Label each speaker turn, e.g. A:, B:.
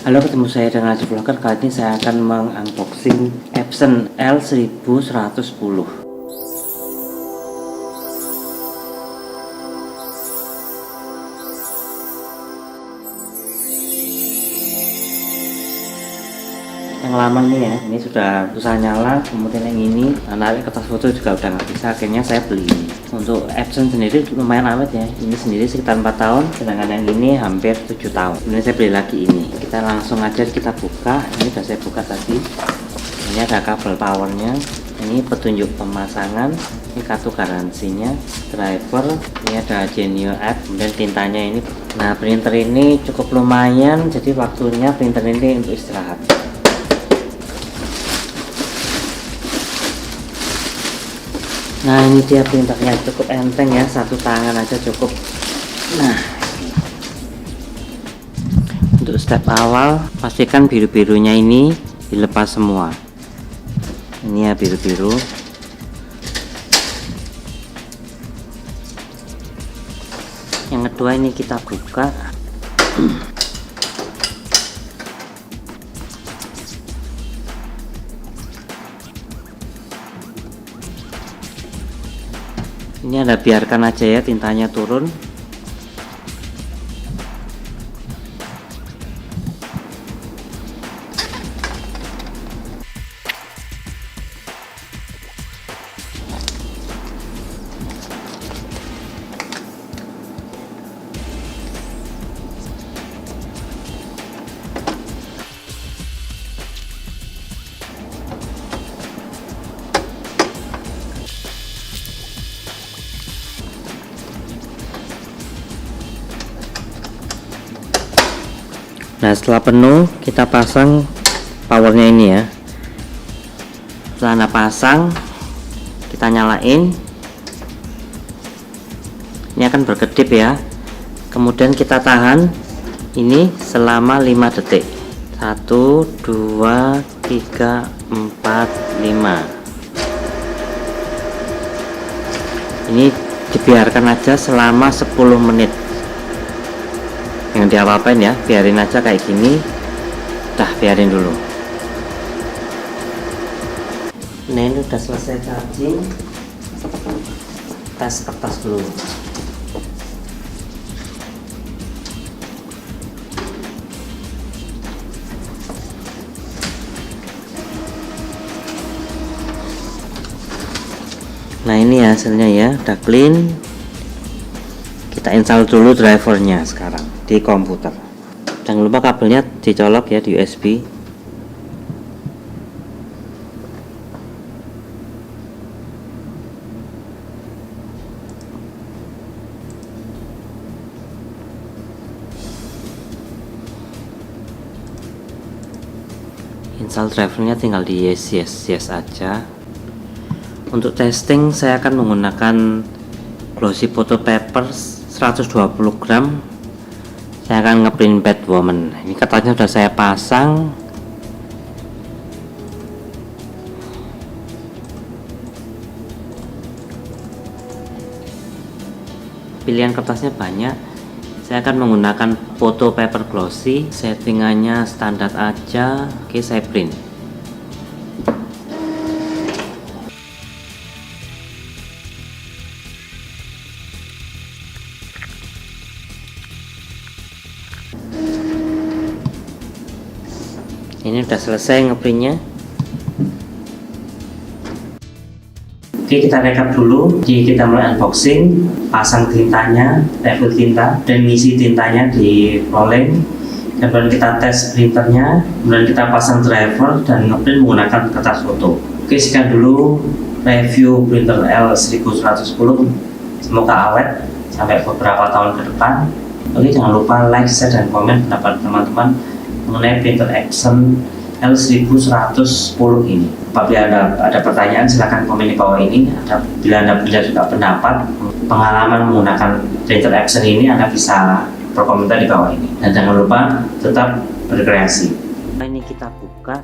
A: Halo, ketemu saya dengan Aji Vlogger. Kali ini saya akan mengunboxing Epson L1110. Yang lama nih ya, ini sudah susah nyala. Kemudian yang ini narik kertas foto juga udah nggak bisa, akhirnya saya beli ini. Untuk Epson sendiri lumayan awet ya, ini sendiri sekitar 4 tahun, sedangkan yang ini hampir 7 tahun. Kemudian saya beli lagi ini. Kita langsung aja kita buka. Ini sudah saya buka tadi. Ini ada kabel powernya, ini petunjuk pemasangan, ini kartu garansinya, driver, ini ada Genio app, kemudian tintanya ini. Nah, printer ini cukup lumayan, jadi waktunya printer ini untuk istirahat. Nah, ini dia printernya, cukup enteng ya, satu tangan aja cukup. Nah, untuk step awal pastikan biru-birunya ini dilepas semua. Ini ya biru-biru. Yang kedua ini kita buka. Ini ada, biarkan aja ya tintanya turun. Nah, setelah penuh kita pasang powernya ini ya. Setelah Anda pasang, kita nyalain. Ini akan berkedip ya. Kemudian kita tahan ini selama 5 detik. 1 2 3 4 5. Ini dibiarkan aja selama 10 menit. Yang diapa-apain ya, biarin aja kayak gini. Dah, biarin dulu. Nah, ini udah selesai charging. Tes kertas dulu. Nah, ini hasilnya ya, udah clean. Kita install dulu drivernya sekarang di komputer. Jangan lupa kabelnya dicolok ya di USB. Install drivernya tinggal di yes aja. Untuk testing saya akan menggunakan glossy photo paper 120 gram. Saya akan ngeprint Batwoman. Ini kertasnya sudah saya pasang. Pilihan kertasnya banyak. Saya akan menggunakan photo paper glossy. Settingannya standar aja. Oke, saya print. Ini udah selesai ngeprintnya. Oke, kita rekap dulu. Jadi kita mulai unboxing, pasang tintanya, level tinta, dan ngisi tintanya di rolling. Kemudian kita tes printernya, kemudian kita pasang driver dan ngeprint menggunakan kertas foto. Oke, sekian dulu review printer L1110. Semoga awet sampai beberapa tahun ke depan. Oke, jangan lupa like, share, dan komen pendapat teman-teman mengenai printer Epson L1110 ini. Apabila ada pertanyaan, silahkan komen di bawah ini. Bila Anda punya juga pendapat, pengalaman menggunakan printer Epson ini, Anda bisa berkomentar di bawah ini. Dan jangan lupa tetap berkreasi. Ini kita buka.